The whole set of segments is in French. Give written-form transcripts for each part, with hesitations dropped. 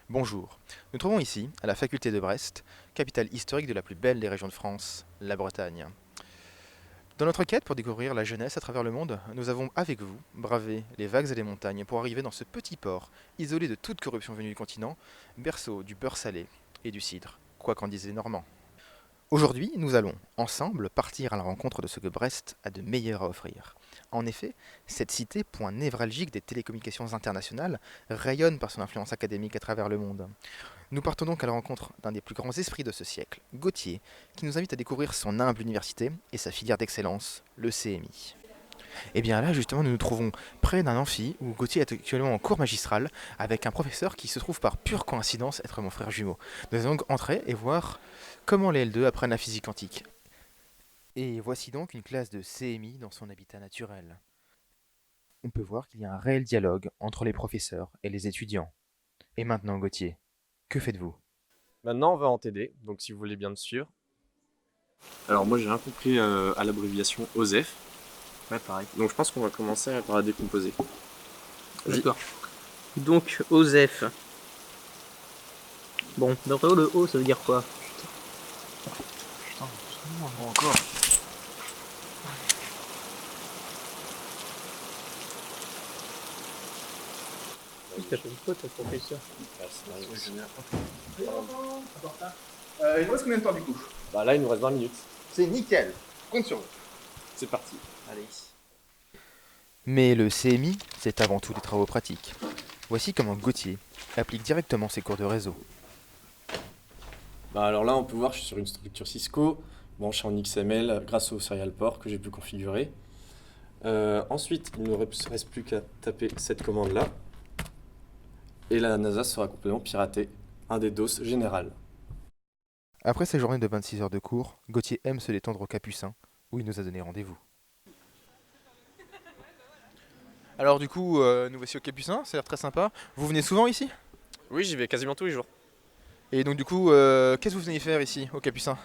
Bonjour, nous trouvons ici, à la faculté de Brest, capitale historique de la plus belle des régions de France, la Bretagne. Dans notre quête pour découvrir la jeunesse à travers le monde, nous avons avec vous bravé les vagues et les montagnes pour arriver dans ce petit port, isolé de toute corruption venue du continent, berceau du beurre salé et du cidre, quoi qu'en disent les Normands. Aujourd'hui, nous allons, ensemble, partir à la rencontre de ce que Brest a de meilleur à offrir. En effet, cette cité, point névralgique des télécommunications internationales, rayonne par son influence académique à travers le monde. Nous partons donc à la rencontre d'un des plus grands esprits de ce siècle, Gauthier, qui nous invite à découvrir son humble université et sa filière d'excellence, le CMI. Et bien là, justement, nous nous trouvons près d'un amphi où Gauthier est actuellement en cours magistral avec un professeur qui se trouve par pure coïncidence être mon frère jumeau. Nous allons donc entrer et voir comment les L2 apprennent la physique quantique. Et voici donc une classe de CMI dans son habitat naturel. On peut voir qu'il y a un réel dialogue entre les professeurs et les étudiants. Et maintenant, Gauthier, que faites-vous? Maintenant, on va en TD, donc si vous voulez bien me suivre. Alors moi j'ai rien compris à l'abréviation OSEF, Ouais, pareil. donc je pense qu'on va commencer par la décomposer. Vas-y. D'accord. Donc, OSEF. Bon, d'après vous, le O, ça veut dire quoi? Putain, bon, encore. Qu'est-ce que t'appelles quoi, ton professeur? Il nous reste combien de temps du coup? Bah là il nous reste 20 minutes, C'est nickel, compte sur vous. c'est parti. Allez. Mais le CMI, c'est avant tout des travaux pratiques. Voici comment Gauthier applique directement ses cours de réseau. Bah alors là on peut voir je suis sur une structure Cisco, branchée en XML grâce au serial port que j'ai pu configurer. Ensuite il ne nous reste plus qu'à taper cette commande là, et la NASA sera complètement piratée, un des DOS général. Après ces journées de 26 heures de cours, Gauthier aime se détendre au Capucin, où il nous a donné rendez-vous. Alors du coup, nous voici au Capucin, ça a l'air très sympa. Vous venez souvent ici? Oui j'y vais quasiment tous les jours. Et donc du coup, qu'est-ce que vous venez faire ici, au Capucin?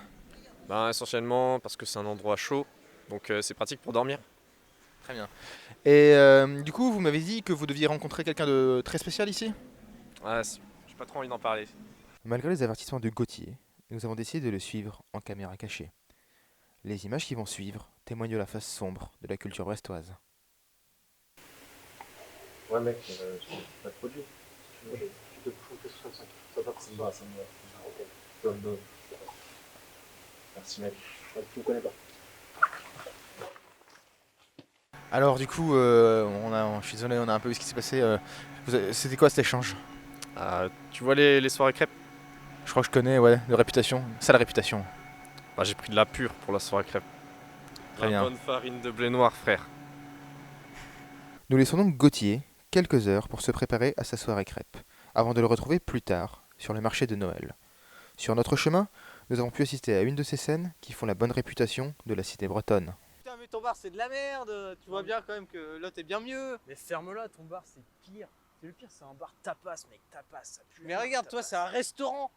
Bah essentiellement parce que c'est un endroit chaud, donc c'est pratique pour dormir. Très bien. Et du coup, vous m'avez dit que vous deviez rencontrer quelqu'un de très spécial ici? Ouais, j'ai pas trop envie d'en parler. Malgré les avertissements de Gauthier, nous avons décidé de le suivre en caméra cachée. Les images qui vont suivre témoignent de la face sombre de la culture brestoise. Ouais mec, pas trop dur. Tu te fous que 65. Ça va, ça me va, ça me va. Ok, donne. Merci mec. Ouais, tu me connais pas. Alors du coup, je suis désolé, on a un peu vu ce qui s'est passé. C'était quoi cet échange? Tu vois les soirées crêpes? Je crois que je connais, ouais, de réputation. Sale réputation. Bah j'ai pris de la pure pour la soirée crêpes. De Très la bien. bonne farine de blé noir frère. Nous laissons donc Gauthier quelques heures pour se préparer à sa soirée crêpe, avant de le retrouver plus tard sur le marché de Noël. Sur notre chemin, nous avons pu assister à une de ces scènes qui font la bonne réputation de la cité bretonne. Putain mais ton bar c'est de la merde, tu vois bien quand même que l'autre est bien mieux. Mais ferme-la, ton bar, c'est pire. C'est le pire, c'est un bar tapas, mec, tapas, ça pue. Mais regarde toi c'est un restaurant.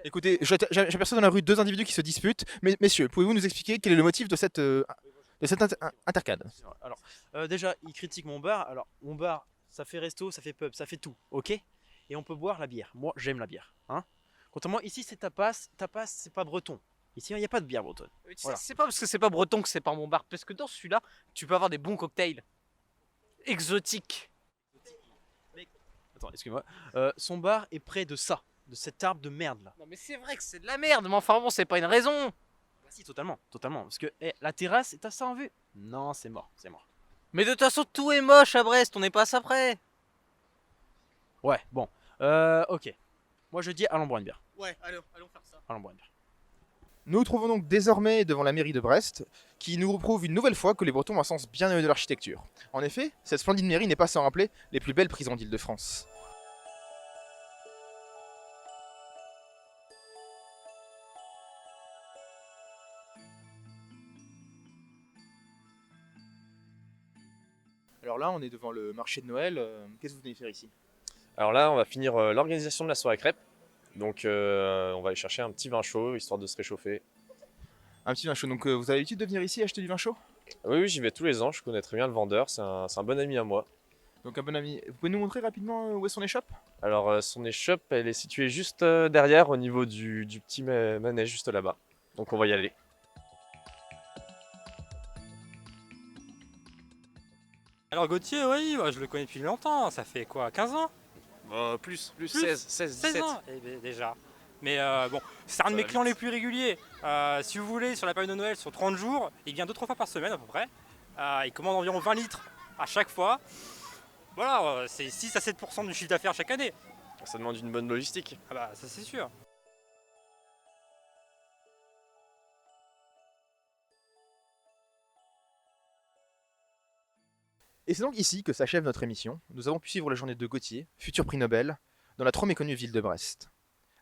Écoutez, j'aperçois dans la rue deux individus qui se disputent. Mais messieurs, pouvez-vous nous expliquer quel est le motif de cette intercade? Alors déjà il critique mon bar, alors mon bar ça fait resto, ça fait pub, ça fait tout, ok. Et on peut boire la bière, moi j'aime la bière, hein. Contrairement ici c'est tapas, tapas c'est pas breton. Ici il n'y a pas de bière bretonne. Voilà. C'est pas parce que c'est pas breton que c'est pas mon bar, parce que dans celui-là, tu peux avoir des bons cocktails exotiques. Attends, excuse-moi. Son bar est près de ça, de cet arbre de merde là. Non mais c'est vrai que c'est de la merde, mais enfin bon, c'est pas une raison. Bah si, totalement, totalement. Parce que la terrasse, t'as ça en vue? Non, c'est mort, c'est mort. Mais de toute façon, tout est moche à Brest, on n'est pas à ça près. Ouais, bon. Ok. Moi je dis allons boire une bière. Ouais, allons faire ça. Allons boire une bière. Nous nous trouvons donc désormais devant la mairie de Brest, qui nous prouve une nouvelle fois que les Bretons ont un sens bien élevé de l'architecture. En effet, cette splendide mairie n'est pas sans rappeler les plus belles prisons d'Île-de-France. Alors là, on est devant le marché de Noël. Qu'est-ce que vous venez faire ici? Alors là on va finir l'organisation de la soirée crêpes. Donc on va aller chercher un petit vin chaud histoire de se réchauffer. Un petit vin chaud. Donc vous avez l'habitude de venir ici acheter du vin chaud? Oui j'y vais tous les ans, je connais très bien le vendeur, c'est un bon ami à moi. Donc un bon ami, vous pouvez nous montrer rapidement où est son échoppe? Alors son échoppe, elle est située juste derrière au niveau du petit manège juste là-bas. Donc on va y aller. Alors Gauthier, oui, je le connais depuis longtemps, ça fait quoi, 15 ans? Plus, Plus 16, 17. ans eh ben, déjà. Mais bon, c'est un de Ça mes va clients vite. les plus réguliers. Si vous voulez, sur la période de Noël, sur 30 jours, il vient 2-3 fois par semaine à peu près. Il commande environ 20 litres à chaque fois. Voilà, c'est 6 à 7% du chiffre d'affaires chaque année. Ça demande une bonne logistique. Ah bah ça c'est sûr. Et c'est donc ici que s'achève notre émission. Nous avons pu suivre la journée de Gauthier, futur prix Nobel, dans la trop méconnue ville de Brest.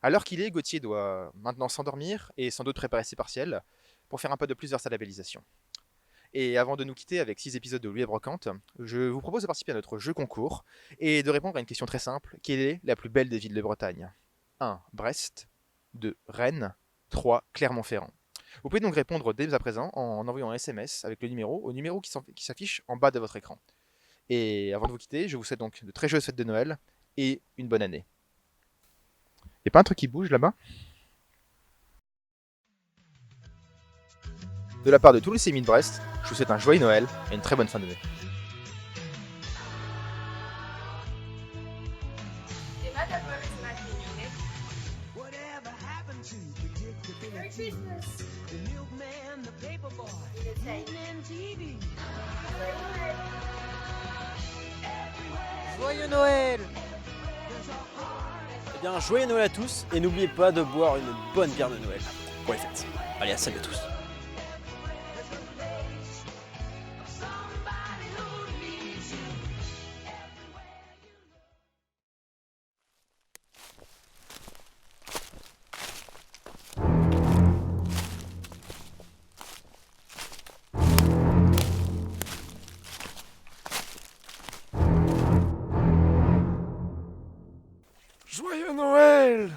À l'heure qu'il est, Gauthier doit maintenant s'endormir et sans doute préparer ses partiels pour faire un pas de plus vers sa labellisation. Et avant de nous quitter avec 6 épisodes de Louis et Brocante, je vous propose de participer à notre jeu concours et de répondre à une question très simple. Quelle est la plus belle des villes de Bretagne? 1. Brest. 2. Rennes. 3. Clermont-Ferrand. Vous pouvez donc répondre dès à présent en envoyant un SMS avec le numéro au numéro qui s'affiche en bas de votre écran. Et avant de vous quitter, je vous souhaite donc de très joyeuses fêtes de Noël et une bonne année. Y'a pas un truc qui bouge là-bas? De la part de tous les sémis de Brest, je vous souhaite un joyeux Noël et une très bonne fin d'année. Merry Christmas. The milkman, the paperboy, evening TV. Joyeux Noël! Eh bien, joyeux Noël à tous et n'oubliez pas de boire une bonne bière de Noël pour les fêtes. Allez, à salut à tous! Joyeux Noël!